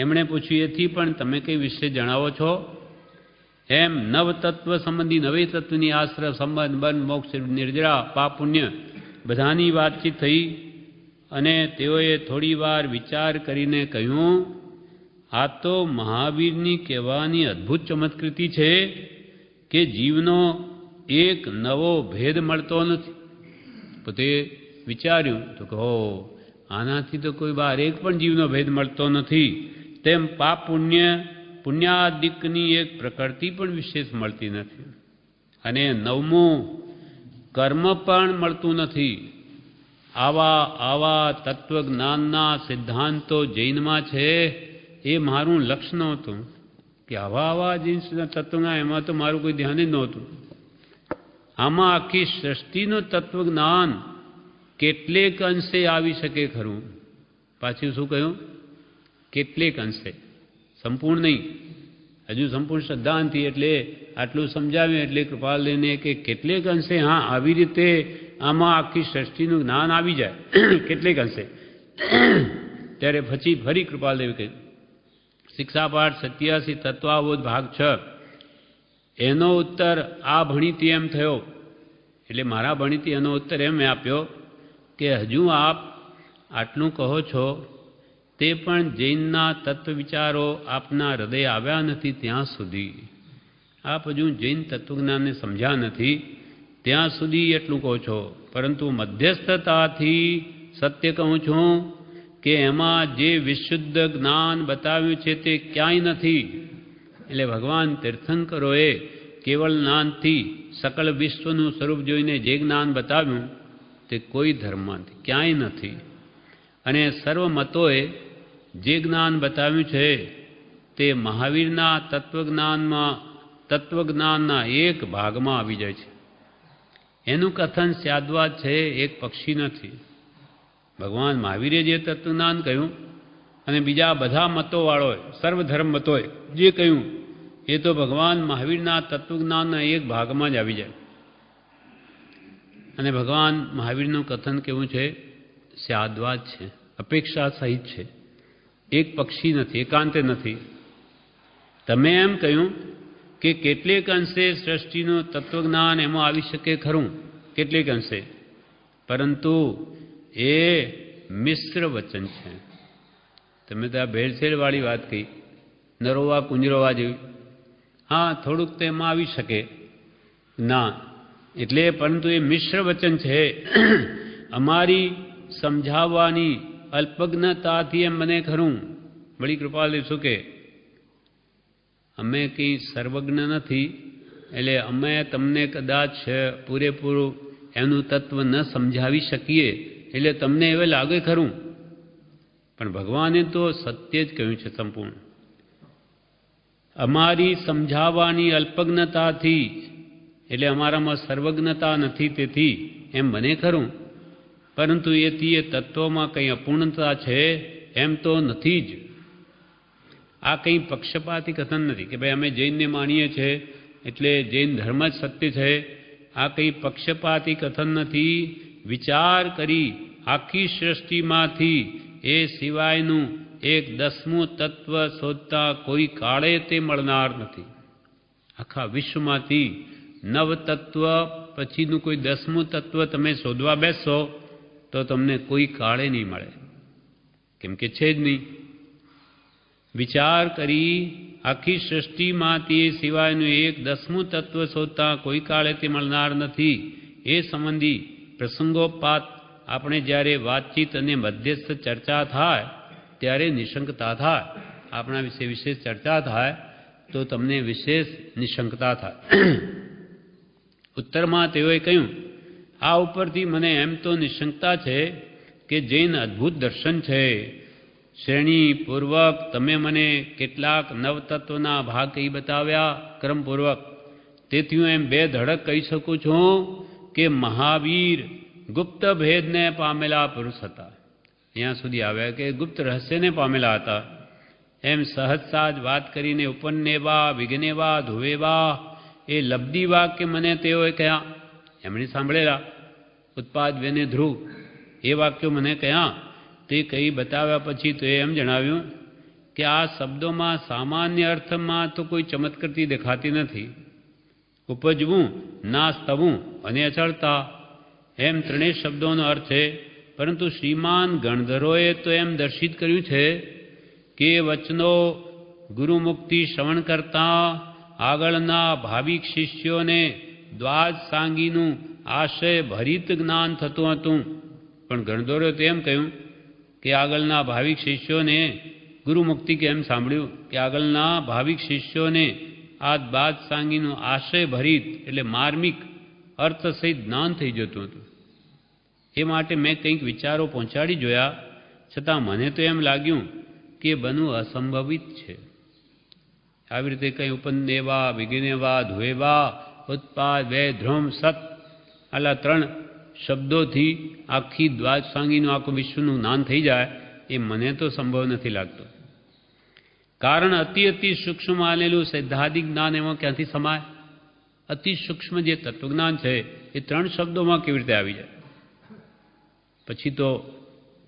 એમણે પૂછ્યું, એથી પણ તમે કઈ વિશે જણાવો છો? એમ નવતત્વ સંબંધી નવે તત્વની આશ્રય સંબંધ બંધ મોક્ષ નિર્જરા પાપ પુણ્ય બધાની વાતચીત થઈ અને તેઓએ થોડી વાર વિચાર કરીને કહ્યું, આ તો મહાવીરની કહેવાની અદ્ભુત ચમત્કૃતિ છે કે જીવનો એક નવો ભેદ મળતો નથી. પોતે વિચાર્યું તો કહો, આનાથી તો કોઈ બાર એક પણ જીવનો ભેદ મળતો નથી. તેમ પાપ પુણ્યાદિકની એક પ્રકૃતિ પણ વિશેષ મળતી નથી. અને નવમું કર્મ પણ મળતું નથી. આવા તત્વજ્ઞાનના સિદ્ધાંતો જૈનમાં છે. એ મારું લક્ષ્ય નહોતું કે આવા જૈન તત્વના, એમાં તો મારું કોઈ ધ્યાન જ નહોતું. આમાં આખી સૃષ્ટિનું તત્વજ્ઞાન કેટલેક અંશે આવી શકે ખરું. પાછું શું કહ્યું? કેટલેક અંશે, સંપૂર્ણ નહીં. હજુ સંપૂર્ણ શ્રદ્ધા નથી એટલે આટલું સમજાવ્યું. એટલે કૃપાલ લઈને કે કેટલેક અંશે, હા, આવી રીતે આમાં આખી સૃષ્ટિનું જ્ઞાન આવી જાય કેટલેક અંશે. ત્યારે પછી ફરી કૃપાલદેવી કહ્યું, શિક્ષાપાઠ 87 તત્વાબોધ ભાગ 6 એનો ઉત્તર આ ભણીતી એમ થયો. એટલે મારા ભણીતી એનો ઉત્તર એમ આપ્યો કે હજુ આપ આટલું કહો છો તે પણ જૈનના તત્વ વિચારો આપના હૃદય આવ્યા નથી ત્યાં સુધી. આપ હજુ જૈન તત્વજ્ઞાનને સમજ્યા નથી ત્યાં સુધી એટલું કહો છો. પરંતુ મધ્યસ્થતાથી સત્ય કહું છું કે એમાં જે વિશુદ્ધ જ્ઞાન બતાવ્યું છે તે ક્યાંય નથી. એટલે ભગવાન તીર્થંકરોએ કેવળ જ્ઞાનથી સકળ વિશ્વનું સ્વરૂપ જોઈને જે જ્ઞાન બતાવ્યું તે કોઈ ધર્મમાંથી ક્યાંય નથી. અને સર્વ મતોએ જે જ્ઞાન બતાવ્યું છે તે મહાવીરના તત્વજ્ઞાનના એક ભાગમાં આવી જાય છે. એનું કથન સ્યાદ્વાદ છે, એક પક્ષી નથી. ભગવાન મહાવીરે જે તત્વજ્ઞાન કહ્યું અને બીજા બધા મતોવાળોએ, સર્વધર્મ મતોએ જે કહ્યું એ તો ભગવાન મહાવીરના તત્વજ્ઞાનના એક ભાગમાં જ આવી જાય. અને ભગવાન મહાવીરનું કથન કેવું છે? સ્યાદ્વાદ છે, અપેક્ષા સહિત છે, એક પક્ષી નથી, એકાંતે નથી. તમે એમ કહ્યું કે કેટલેક અંશે સૃષ્ટિનું તત્વજ્ઞાન એમાં આવી શકે ખરું, કેટલેક અંશે, પરંતુ એ મિશ્ર વચન છે. તમે તો આ ભેળસેળવાળી વાત કહી, નરોવા કુંજરોવા જેવી. હા, થોડુંક તો એમાં આવી શકે ના, એટલે પરંતુ એ મિશ્ર વચન છે. અમારી સમજાવવાની અલ્પજ્ઞતાથી એમ મને ખરું. વળી કૃપાલદેવ શું કે, અમે કંઈ સર્વજ્ઞ નથી એટલે અમે તમને કદાચ પૂરેપૂરું એનું તત્વ ન સમજાવી શકીએ એટલે તમને એવું લાગે ખરું, પણ ભગવાને તો સત્ય જ કહ્યું છે સંપૂર્ણ. અમારી સમજાવવાની અલ્પજ્ઞતાથી એટલે અમારામાં સર્વજ્ઞતા નથી તેથી એમ બને ખરું, પરંતુ એથી એ તત્વમાં કંઈ અપૂર્ણતા છે એમ તો નથી જ. આ કંઈ પક્ષપાતી કથન નથી કે ભાઈ અમે જૈનને માનીએ છીએ એટલે જૈન ધર્મ જ સત્ય છે. આ કંઈ પક્ષપાતી કથન નથી. વિચાર કરી આખી સૃષ્ટિમાંથી એ સિવાયનું એક 10મું તત્વ શોધતા કોઈ કાળે તે મળનાર નથી. આખા વિશ્વમાંથી 9 તત્વ પછીનું કોઈ 10મું તત્વ તમે શોધવા બેસો તો તમને કોઈ કાળે નહીં મળે, કેમ કે છે જ નહીં. વિચાર કરી આખી સૃષ્ટિમાંથી એ સિવાયનું એક 10મું તત્વ શોધતા કોઈ કાળે તે મળનાર નથી. એ સંબંધી પ્રસંગોપાત આપણે જ્યારે વાતચીત અને મધ્યસ્થ ચર્ચા થાય ત્યારે નિશંકતા થાય. આપણા વિશે વિશેષ ચર્ચા થાય તો તમને વિશેષ નિશંકતા થાય. ઉત્તરમાં તેઓએ કહ્યું, આ ઉપરથી મને એમ તો નિશંકતા છે કે જૈન અદ્ભુત દર્શન છે. શ્રેણીપૂર્વક તમે મને કેટલાક નવતત્વના ભાગ કહી બતાવ્યા ક્રમપૂર્વક. તેથી હું એમ બે ધડક કહી શકું છું કે મહાવીર ગુપ્ત ભેદને પામેલા પુરુષ હતા. અહીંયા સુધી આવ્યા કે ગુપ્ત રહસ્યને પામેલા હતા. એમ સહજતા જ વાત કરીને ઉપન્નેવા વિઘ્નેવા ધુવેવા એ લબ્ધી વાક્ય મને તેઓએ કહ્યા. એમણે સાંભળેલા ઉત્પાદ વેને ધ્રુવ એ વાક્યો મને કહ્યા. તે કહી બતાવ્યા પછી તો એમ જણાવ્યું કે આ શબ્દોમાં સામાન્ય અર્થમાં તો કોઈ ચમત્કૃતિ દેખાતી નથી. ઉપજવું, નાશ થવું અને અચળતા એમ ત્રણેય શબ્દોનો અર્થ છે. પરંતુ શ્રીમાન ગણધરોએ તો એમ દર્શિત કર્યું છે કે વચનો ગુરુમુક્તિ શ્રવણ કરતા આગળના ભાવિક શિષ્યોને દ્વાજ સાંગીનું આશય ભરિત જ્ઞાન થતું હતું. પણ ગણધરોએ તો એમ કહ્યું કે આગળના ભાવિક શિષ્યોને ગુરુમુક્તિ કેમ સાંભળ્યું કે આગળના ભાવિક શિષ્યોને આ દ્વાજ સાંગીનું આશય ભરિત એટલે માર્મિક અર્થ સહિત જ્ઞાન થઈ જતું હતું. એ માટે મેં કંઈક વિચારો પહોંચાડી જોયા, છતાં મને તો એમ લાગ્યું કે બનવું અસંભવિત છે. આવી રીતે કંઈ ઉપનેવા, વિજ્ઞેવા, ધ્વેવા, ઉત્પાદ, વે, ધ્રુમ, સત આલા ત્રણ શબ્દોથી આખી દ્વાજ સાંગીનું આખું વિશ્વનું જ્ઞાન થઈ જાય એ મને તો સંભવ નથી લાગતો. કારણ અતિ સૂક્ષ્મ માનેલું સિદ્ધાદિક જ્ઞાન એમાં ક્યાંથી સમાય? અતિ સૂક્ષ્મ જે તત્વજ્ઞાન છે એ ત્રણ શબ્દોમાં કેવી રીતે આવી જાય? પછી તો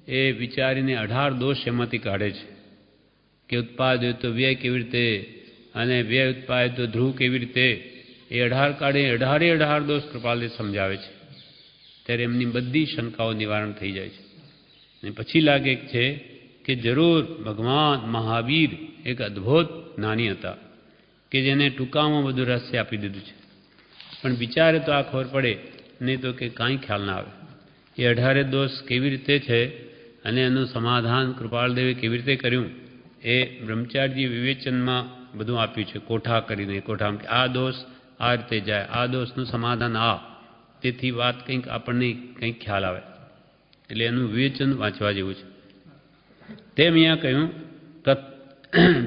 એ વિચારીને 18 દોષ એમાંથી કાઢે છે કે ઉત્પાદ હોય તો વ્યય કેવી રીતે, અને વ્યય ઉત્પાદ તો ધ્રુવ કેવી રીતે, એ 18 કાઢે. 18 દોષ કૃપાલદેવ સમજાવે છે. ત્યારે એમની બધી શંકાઓ નિવારણ થઈ જાય છે. અને પછી લાગે છે કે જરૂર ભગવાન મહાવીર એક અદ્ભુત જ્ઞાની હતા કે જેને ટૂંકામાં બધું રહસ્ય આપી દીધું છે. પણ વિચારે તો આ ખબર પડે, નહીં તો કે કાંઈ ખ્યાલ ના આવે. એ 18 દોષ કેવી રીતે છે અને એનું સમાધાન કૃપાલદેવે કેવી રીતે કર્યું એ બ્રહ્મચારી વિવેચનમાં બધું આપ્યું છે. કોઠા કરીને કોઠામાં કે આ દોષ આ રીતે જાય, આ દોષનું સમાધાન આ, તેથી વાત કંઈક આપણને કંઈક ખ્યાલ આવે. એટલે એનું વિવેચન વાંચવા જેવું છે. તેમ અહીંયા કહ્યું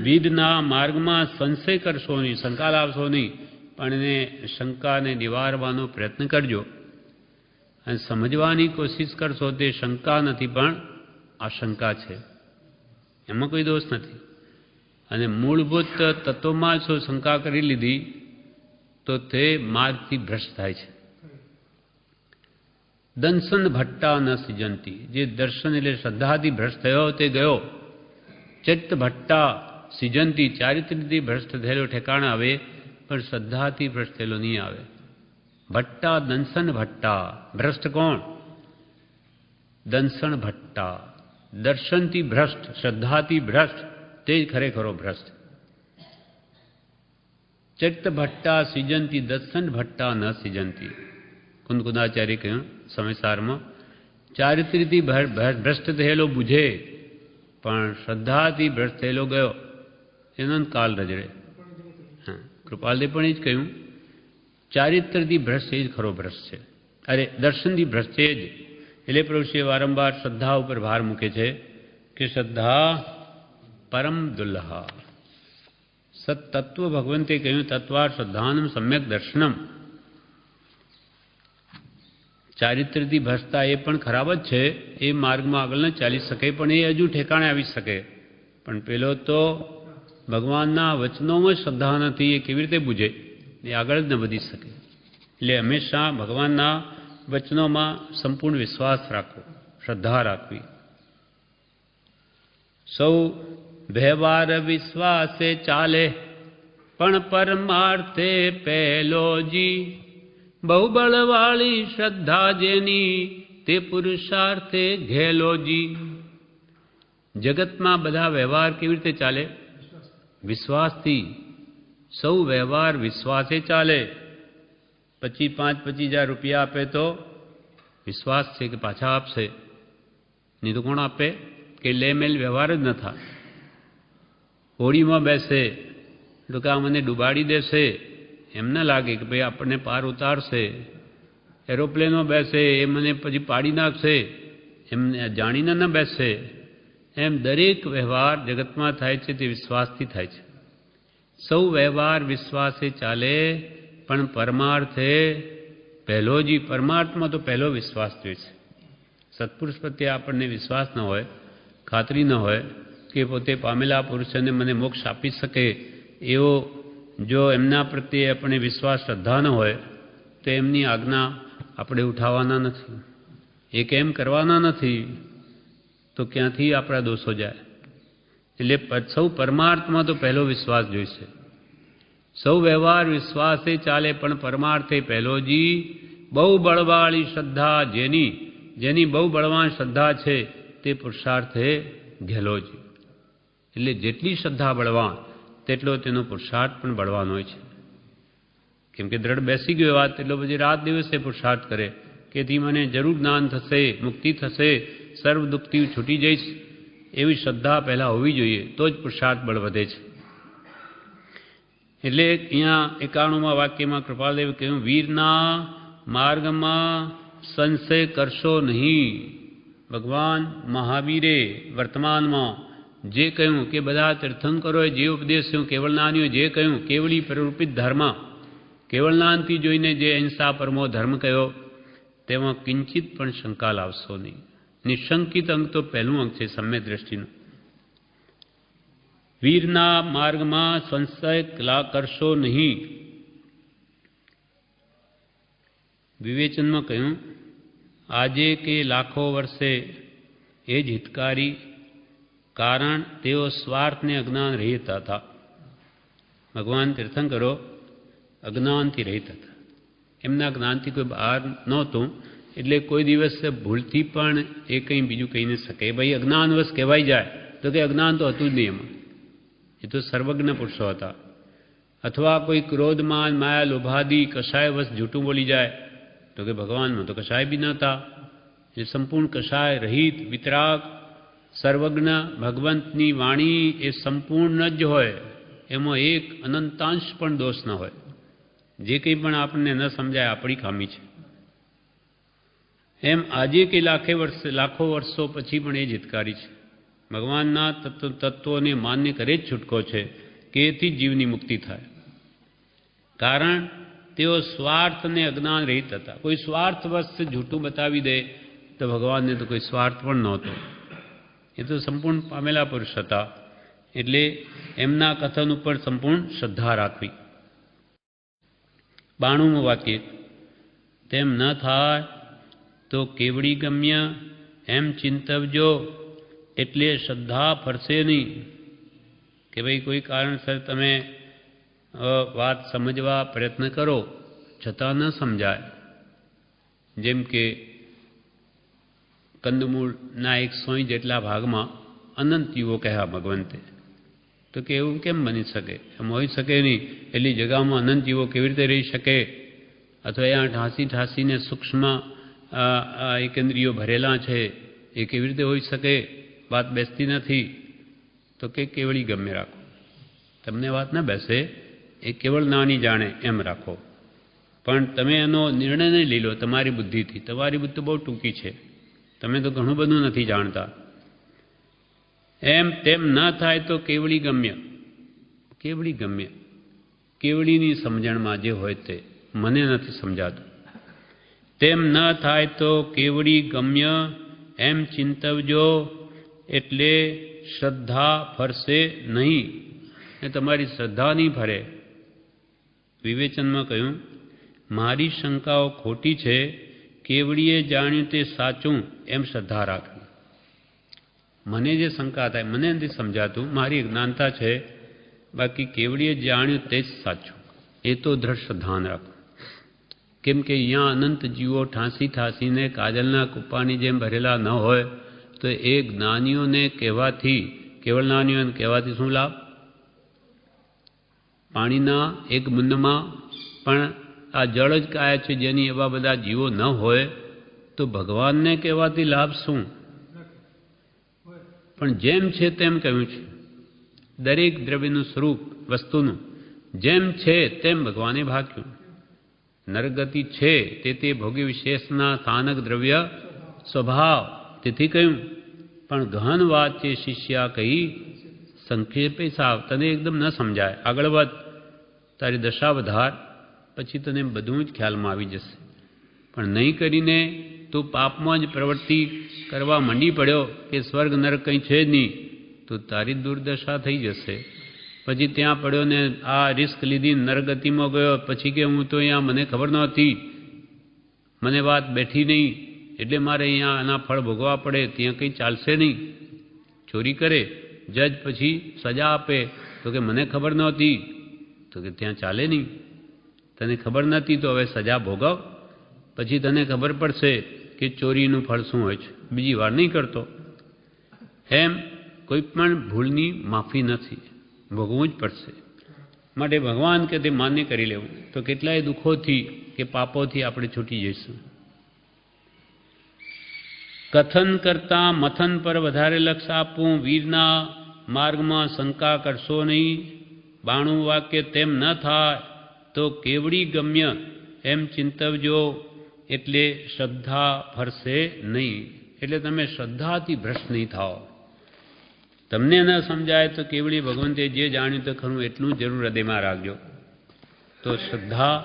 વિધના માર્ગમાં સંશય કરશો નહીં, શંકા લાવશો નહીં, પણ એને શંકાને નિવારવાનો પ્રયત્ન કરજો. અને સમજવાની કોશિશ કરશો તે શંકા નથી પણ આશંકા છે, એમાં કોઈ દોષ નથી. અને મૂળભૂત તત્વમાં જો શંકા કરી લીધી તો તે માર્ગથી ભ્રષ્ટ થાય છે. દંશન ભટ્ટા ન સિજંતી, જે દર્શન એટલે શ્રદ્ધાથી ભ્રષ્ટ થયો તે ગયો. ચિત્ત ભટ્ટા સિજંતી, ચારિત્રથી ભ્રષ્ટ થયેલો ઠેકાણા આવે, પણ શ્રદ્ધાથી ભ્રષ્ટ થયેલો નહીં આવે. ભટ્ટા દંશન ભટ્ટા, ભ્રષ્ટ કોણ? દંશન ભટ્ટા, દર્શનથી ભ્રષ્ટ, શ્રદ્ધાથી ભ્રષ્ટ, તે જ ખરેખરો ભ્રષ્ટ. ચિત્ત ભટ્ટા સિજંતી, દર્શન ભટ્ટા ન સિજંતી. કુંદકુંદાચાર્ય કહ્યું સમયસારમાં, ચારિત્રથી ભ્રષ્ટ થયેલો બુঝે, પણ શ્રદ્ધાથી ભ્રષ્ટ થયેલો ગયો. એનો કાલ રજડે. હા, કૃપાલદેવ પણ એ જ કહ્યું, ચારિત્રથી ભ્રષ્ટ એ જ ખરો ભ્રષ્ટ છે. અરે દર્શનથી ભ્રષ્ટ છે જ. એટલે પ્રભુશ્રીએ વારંવાર શ્રદ્ધા ઉપર ભાર મૂકે છે કે શ્રદ્ધા પરમ દુલ્લહા. સત્તત્વ ભગવંતે કહ્યું તત્વાર શ્રદ્ધાનમ સમ્યક દર્શનમ. ચારિત્રથી ભ્રષ્ટતા એ પણ ખરાબ જ છે, એ માર્ગમાં આગળ ન ચાલી શકે, પણ એ હજુ ઠેકાણે આવી શકે. પણ પેલો તો ભગવાનના વચનોમાં શ્રદ્ધા નથી, એ કેવી રીતે બુঝે? એ આગળ જ ન વધી શકે. એટલે હંમેશા ભગવાનના વચનોમાં સંપૂર્ણ વિશ્વાસ રાખવો, શ્રદ્ધા રાખવી. સૌ વ્યવહાર વિશ્વાસે ચાલે, પણ પરમાર્થે પહેલોજી. બહુબળવાળી શ્રદ્ધા જેની, તે પુરુષાર્થે ઘેલોજી. જગતમાં બધા વ્યવહાર કેવી રીતે ચાલે? વિશ્વાસથી. સૌ વ્યવહાર વિશ્વાસે ચાલે. 25,000 રૂપિયા આપે તો વિશ્વાસ છે કે પાછા આપશે, નહીં તો કોણ આપે? કે લે મેલ વ્યવહાર જ ન થાય. હોડીમાં બેસે તો કે આ મને ડૂબાડી દેશે, એમ ન લાગે કે ભાઈ આપણને પાર ઉતારશે. એરોપ્લેનમાં બેસે એ મને પછી પાડી નાખશે, એમ જાણીને ન બેસે. એમ દરેક વ્યવહાર જગતમાં થાય છે તે વિશ્વાસથી થાય છે. સૌ વ્યવહાર વિશ્વાસે ચાલે, પણ પરમાર્થે પહેલોજી. પરમાર્થમાં તો પહેલો વિશ્વાસ જોઈએ છે. સત્પુરુષ પ્રત્યે આપણને વિશ્વાસ ન હોય, ખાતરી ન હોય કે પોતે પામેલા પુરુષને મને મોક્ષ આપી શકે, એવો જો એમના પ્રત્યે આપણે વિશ્વાસ શ્રદ્ધા ન હોય તો એમની આજ્ઞા આપણે ઉઠાવવાના નથી, એ કેમ કરવાના નથી, તો ક્યાંથી આપણા દોષો જાય? એટલે સૌ પરમાર્થમાં તો પહેલો વિશ્વાસ જોઈશે. સૌ વ્યવહાર વિશ્વાસે ચાલે, પણ પરમાર્થે પહેલોજી બહુ બળવાળી શ્રદ્ધા, જેની બહુ બળવાન શ્રદ્ધા છે તે પુરુષાર્થે ઘેલોજી. એટલે જેટલી શ્રદ્ધા બળવાન તેટલો તેનો પુરુષાર્થ પણ બળવાન હોય છે. કેમ કે દ્રઢ બેસી ગયો વાત, એટલો પછી રાત દિવસે પુરુષાર્થ કરે કે થી મને જરૂર જ્ઞાન થશે, મુક્તિ થશે, સર્વ દુઃખથી છૂટી જઈશ, એવી શ્રદ્ધા પહેલાં હોવી જોઈએ, તો જ પુરુષાર્થ બળ વધે છે. એટલે અહીંયા 91મા વાક્યમાં કૃપાલદેવે કહ્યું, વીરના માર્ગમાં સંશય કરશો નહીં. ભગવાન મહાવીરે વર્તમાનમાં જે કહ્યું કે બધા તીર્થંકરોએ જે ઉપદેશ્યું, કેવળનાનીઓએ જે કહ્યું, કેવળી પ્રરૂપિત ધર્મ, કેવળનાનથી જોઈને જે અહિંસા પરમો ધર્મ કહ્યો, તેમાં કિંચિત પણ શંકા લાવશો નહીં. નિશંકિત અંગ તો પહેલું અંગ છે સમ્યક દ્રષ્ટિનું. વીરના માર્ગમાં સંશય કરશો નહીં. વિવેચનમાં કહ્યું, આજે કે લાખો વર્ષે એ જ હિતકારી, કારણ તેઓ સ્વાર્થને અજ્ઞાન રહિત હતા. ભગવાન તીર્થંકરો અજ્ઞાનથી રહિત હતા. એમના જ્ઞાનથી કોઈ બહાર નહોતું, એટલે કોઈ દિવસ ભૂલથી પણ એ કંઈ બીજું કહી ન શકે. ભાઈ અજ્ઞાનવશ કહેવાય જાય તો કે અજ્ઞાન તો હતું જ નહીં એમાં, એ તો સર્વજ્ઞ પુરુષો હતા. અથવા કોઈ ક્રોધમાન માયા લોભાદી કષાયવશ જૂઠું બોલી જાય તો કે ભગવાનમાં તો કષાય બી નહોતા. એ સંપૂર્ણ કષાય રહિત વિતરાગ સર્વજ્ઞ ભગવંતની વાણી એ સંપૂર્ણ જ હોય, એમાં એક અનંતાંશ પણ દોષ ન હોય. જે કંઈ પણ આપણને ન સમજાય આપણી ખામી છે. એમ આજે કે લાખો વર્ષો પછી પણ એ જ હિતકારી છે. ભગવાનના તત્વોને માન્ય કરે જ છૂટકો છે કે એથી જીવની મુક્તિ થાય. કારણ તેઓ સ્વાર્થને અજ્ઞાન રહિત હતા. કોઈ સ્વાર્થવશ જૂઠું બતાવી દે તો ભગવાનને તો કોઈ સ્વાર્થ પણ નહોતો, એ તો સંપૂર્ણ પામેલા પુરુષ હતા. એટલે એમના કથન ઉપર સંપૂર્ણ શ્રદ્ધા રાખવી. 92મું વાક્ય, તેમ ન થાય તો કેવડી ગમ્ય એમ ચિંતવજો, એટલે શ્રદ્ધા ફરશે નહીં. કે ભાઈ કોઈ કારણસર તમે વાત સમજવા પ્રયત્ન કરો છતાં ન સમજાય. જેમ કે કંદમૂળના 100 જેટલા ભાગમાં અનંત યુવો કહ્યા ભગવંતે, તો કે એવું કેમ બની શકે? એમ હોઈ શકે નહીં. એટલી જગામાં અનંત યુવો કેવી રીતે રહી શકે? અથવા અહીંયા ઠાંસીને સૂક્ષ્મ એકેન્દ્રિયો ભરેલા છે, એ કેવી રીતે હોઈ શકે? વાત બેસતી નથી. તો કે કેવળી ગમે રાખો. તમને વાત ન બેસે એ કેવળ નાની જાણે એમ રાખો, પણ તમે એનો નિર્ણય નહીં લઈ લો તમારી બુદ્ધિથી. તમારી બુદ્ધિ બહુ ટૂંકી છે, તમે તો ઘણું બધું નથી જાણતા. એમ તેમ ન થાય તો કેવળી ગમ્ય. કેવળી ગમ્ય, કેવળીની સમજણમાં જે હોય તે મને નથી સમજાતું. તેમ ન થાય તો કેવળી ગમ્ય એમ ચિંતવજો, એટલે શ્રદ્ધા ફરશે નહીં. એ તમારી શ્રદ્ધા નહીં ફરે. વિવેચનમાં કહ્યું, મારી શંકાઓ ખોટી છે, કેવળીએ જાણ્યું તે સાચું એમ શ્રદ્ધા રાખવી. મને જે શંકા થાય મને નથી સમજાતું, મારી અજ્ઞાનતા છે, બાકી કેવળીએ જાણ્યું તે જ સાચું, એ તો દ્રઢ શ્રદ્ધા રાખો. કેમ કે અહીંયા અનંત જીવો ઠાંસીને કાજલના કૂપાની જેમ ભરેલા ન હોય તો એ જ્ઞાનીઓને કહેવાથી, કેવળ જ્ઞાનીઓને કહેવાથી શું લાભ? પાણીના એક બુંદમાં પણ આ જળ જ કાયા છે, જેની એવા બધા જીવો ન હોય તો ભગવાનને કહેવાથી લાભ શું? પણ જેમ છે તેમ કહ્યું છે. દરેક દ્રવ્યનું સ્વરૂપ વસ્તુનું જેમ છે તેમ ભગવાને ભાગ્યું. નરગતિ છે તે ભોગી વિશેષના સ્થાનક દ્રવ્ય સ્વભાવ, તેથી કહ્યું. પણ ગહન વાત છે શિષ્યા કહી સંક્ષેપે સાવ, તને એકદમ ન સમજાય. આગળ વધ, તારી દશા વધાર, પછી તને બધું જ ખ્યાલમાં આવી જશે. પણ નહીં કરીને તું પાપમાં જ પ્રવૃત્તિ કરવા મંડી પડ્યો કે સ્વર્ગ નરક કંઈ છે જ નહીં, તો તારી દુર્દશા થઈ જશે. પછી ત્યાં પડ્યો ને આ રિસ્ક લીધી નરગતિમાં ગયો, પછી કે હું તો અહીંયા મને ખબર નહોતી, મને વાત બેઠી નહીં, એટલે મારે અહીંયા આના ફળ ભોગવા પડે, ત્યાં કંઈ ચાલશે નહીં. ચોરી કરે જજ પછી સજા આપે તો કે મને ખબર નહોતી, તો કે ત્યાં ચાલે નહીં. તને ખબર નથી તો હવે સજા ભોગવ, પછી તને ખબર પડશે કે ચોરીનું ફળ શું હોય છે, બીજી વાર નહીં કરતો. એમ કોઈ પણ ભૂલની માફી નથી, ભોગવવું જ પડશે. માટે ભગવાન કે તે માન્ય કરી લેવું તો કેટલાય દુઃખોથી કે પાપોથી આપણે છૂટી જઈશું. કથન કરતાં મથન પર વધારે લક્ષ આપવું. વીરના માર્ગમાં શંકા કરશો નહીં. 92 વાક્ય તેમ ન થાય તો કેવડી ગમ્ય એમ ચિંતવજો, એટલે શ્રદ્ધા ફરશે નહીં. એટલે તમે શ્રદ્ધાથી ભ્રષ્ટ નહીં થાઓ. તમને ન સમજાય તો કેવડી ભગવંતે જે જાણ્યું તો ખરું એટલું જરૂર હૃદયમાં રાખજો, તો શ્રદ્ધા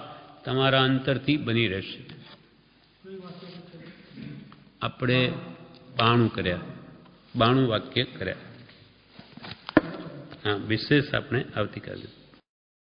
તમારા અંતરથી બની રહેશે. આપણે 92 કર્યા, 92 વાક્ય કર્યા. હા, વિશેષ આપણે આવતીકાલે